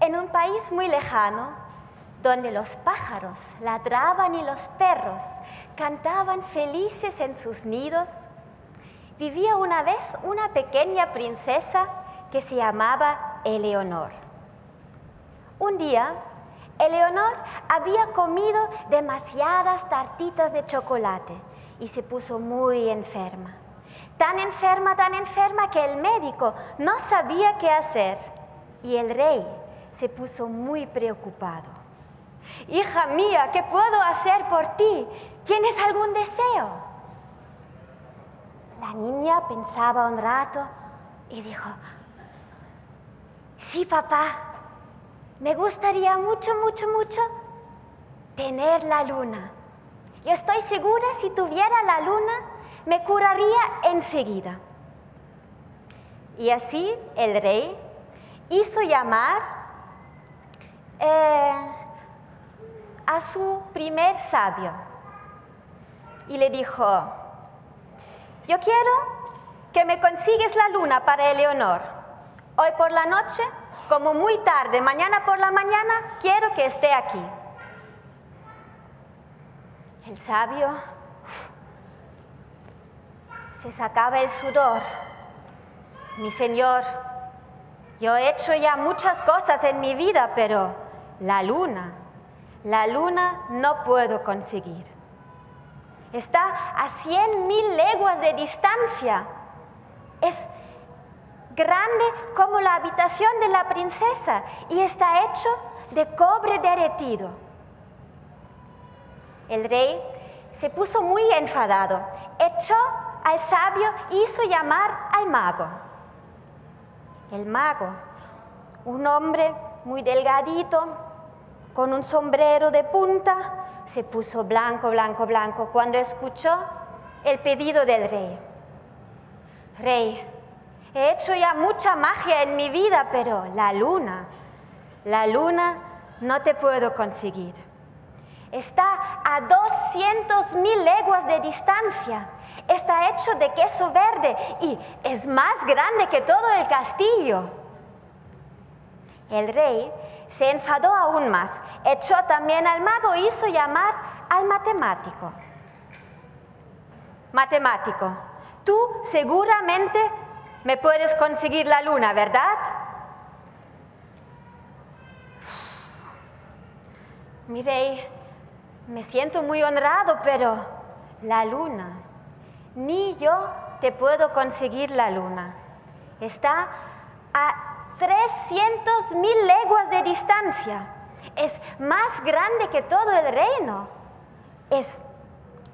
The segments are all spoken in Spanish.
en un país muy lejano, donde los pájaros ladraban y los perros cantaban felices en sus nidos, vivía una vez una pequeña princesa que se llamaba Eleonor. Un día, Eleonor había comido demasiadas tartitas de chocolate y se puso muy enferma. Tan enferma que el médico no sabía qué hacer y el rey se puso muy preocupado. «Hija mía, ¿qué puedo hacer por ti? ¿Tienes algún deseo?» La niña pensaba un rato y dijo: «Sí, papá, me gustaría mucho tener la luna. Yo estoy segura, si tuviera la luna, me curaría enseguida». Y así el rey hizo llamar a su primer sabio y le dijo: «Yo quiero que me consigues la luna para Eleonor. Hoy por la noche, como muy tarde, mañana por la mañana, quiero que esté aquí». El sabio se sacaba el sudor. «Mi señor, yo he hecho ya muchas cosas en mi vida, pero la luna no puedo conseguir. Está a 100.000 leguas de distancia. Es grande como la habitación de la princesa y está hecho de cobre derretido». El rey se puso muy enfadado, echó al sabio y hizo llamar al mago. El mago, un hombre muy delgadito, con un sombrero de punta, se puso blanco cuando escuchó el pedido del rey. «Rey, he hecho ya mucha magia en mi vida, pero la luna no te puedo conseguir. Está a 200.000 leguas de distancia. Está hecho de queso verde y es más grande que todo el castillo». El rey se enfadó aún más, echó también al mago e hizo llamar al matemático. «Matemático, tú seguramente me puedes conseguir la luna, ¿verdad?» «Mi rey, me siento muy honrado, pero la luna, ni yo te puedo conseguir la luna. Está a 300.000 leguas de distancia. Es más grande que todo el reino. Es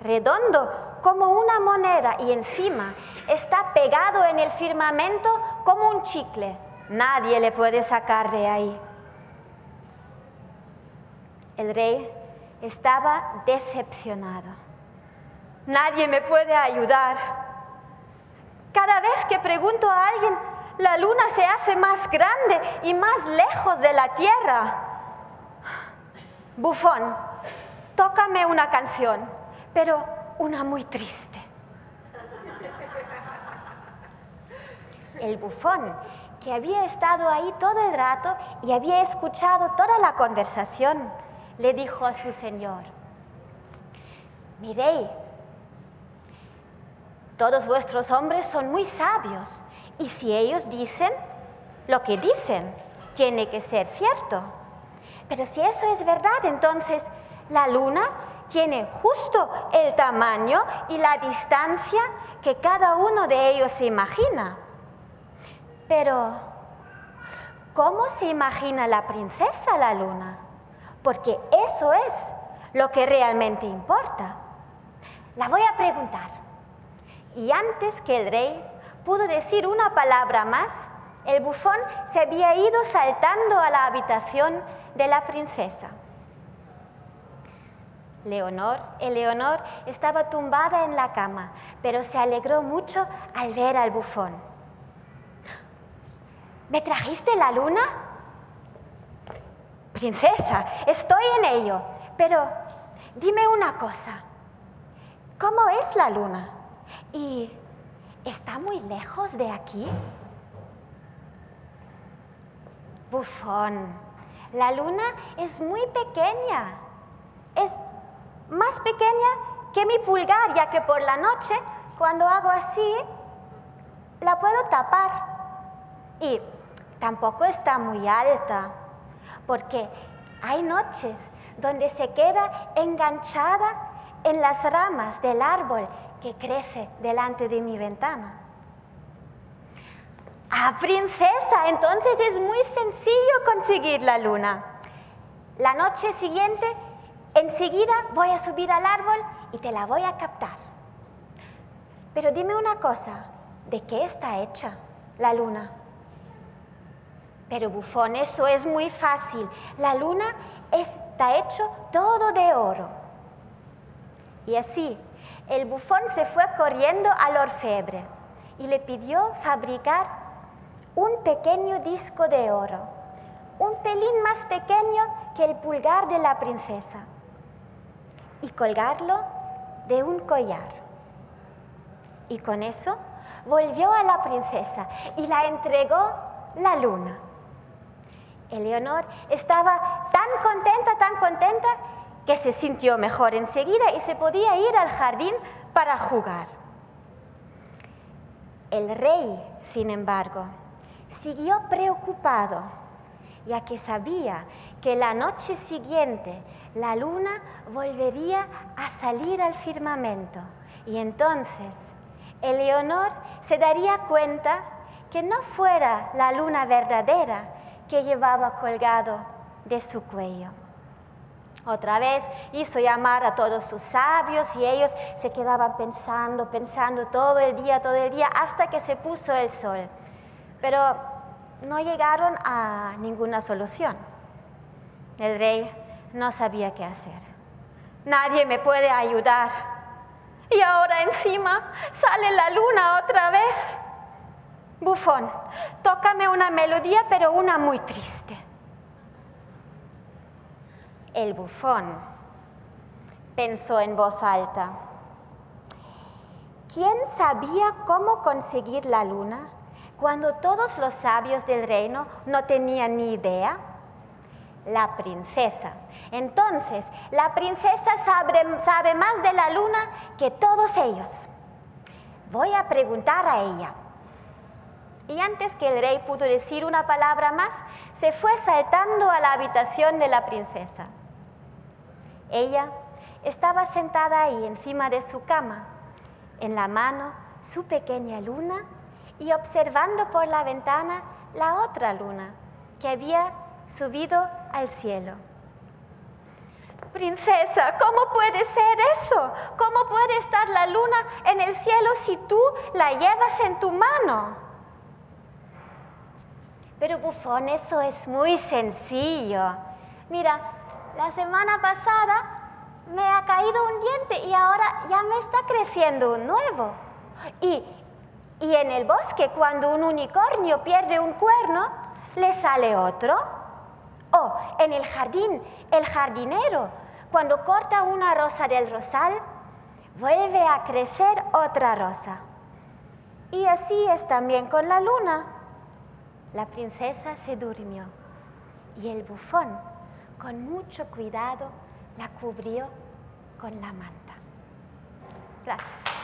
redondo como una moneda y encima está pegado en el firmamento como un chicle. Nadie le puede sacar de ahí». El rey estaba decepcionado. «Nadie me puede ayudar. Cada vez que pregunto a alguien, la luna se hace más grande y más lejos de la tierra. Bufón, tócame una canción, pero una muy triste». El bufón, que había estado ahí todo el rato y había escuchado toda la conversación, le dijo a su señor: «Mi rey, todos vuestros hombres son muy sabios y si ellos dicen lo que dicen, tiene que ser cierto. Pero si eso es verdad, entonces la luna tiene justo el tamaño y la distancia que cada uno de ellos se imagina. Pero, ¿cómo se imagina la princesa la luna? Porque eso es lo que realmente importa. La voy a preguntar». Y antes que el rey pudo decir una palabra más, el bufón se había ido saltando a la habitación de la princesa. Eleonor estaba tumbada en la cama, pero se alegró mucho al ver al bufón. «¿Me trajiste la luna?» «Princesa, estoy en ello, pero dime una cosa. ¿Cómo es la luna? ¿Y está muy lejos de aquí?» «Bufón, La luna es muy pequeña. Es más pequeña que mi pulgar, ya que por la noche, cuando hago así, la puedo tapar. Y tampoco está muy alta, porque hay noches donde se queda enganchada en las ramas del árbol que crece delante de mi ventana. ¡Ah, princesa! Entonces es muy sencillo conseguir la luna. La noche siguiente, enseguida voy a subir al árbol y te la voy a captar. Pero dime una cosa, ¿de qué está hecha la luna? Pero bufón, eso es muy fácil. La luna está hecho todo de oro. Y así, el bufón se fue corriendo al orfebre y le pidió fabricar un pequeño disco de oro, un pelín más pequeño que el pulgar de la princesa, y colgarlo de un collar. Y con eso volvió a la princesa y la entregó la luna. Eleonor estaba tan contenta, que se sintió mejor enseguida y se podía ir al jardín para jugar. El rey, sin embargo, siguió preocupado, ya que sabía que la noche siguiente la luna volvería a salir al firmamento y entonces Eleonor se daría cuenta que no fuera la luna verdadera que llevaba colgado de su cuello. Otra vez hizo llamar a todos sus sabios y ellos se quedaban pensando todo el día, hasta que se puso el sol. Pero no llegaron a ninguna solución. El rey no sabía qué hacer. Nadie me puede ayudar. Y ahora encima sale la luna otra vez. Bufón, tócame una melodía, pero una muy triste. El bufón pensó en voz alta. ¿Quién sabía cómo conseguir la luna cuando todos los sabios del reino no tenían ni idea? La princesa. Entonces, la princesa sabe más de la luna que todos ellos. Voy a preguntar a ella. Y antes que el rey pudo decir una palabra más, se fue saltando a la habitación de la princesa. Ella estaba sentada ahí encima de su cama, en la mano su pequeña luna y observando por la ventana la otra luna que había subido al cielo. Princesa, ¿cómo puede ser eso? ¿Cómo puede estar la luna en el cielo si tú la llevas en tu mano? Pero bufón, eso es muy sencillo. Mira, la semana pasada me ha caído un diente y ahora ya me está creciendo un nuevo. Y en el bosque, cuando un unicornio pierde un cuerno, le sale otro. O en el jardín, el jardinero, cuando corta una rosa del rosal, vuelve a crecer otra rosa. Y así es también con la luna. La princesa se durmió y el bufón, con mucho cuidado, la cubrió con la manta. Gracias.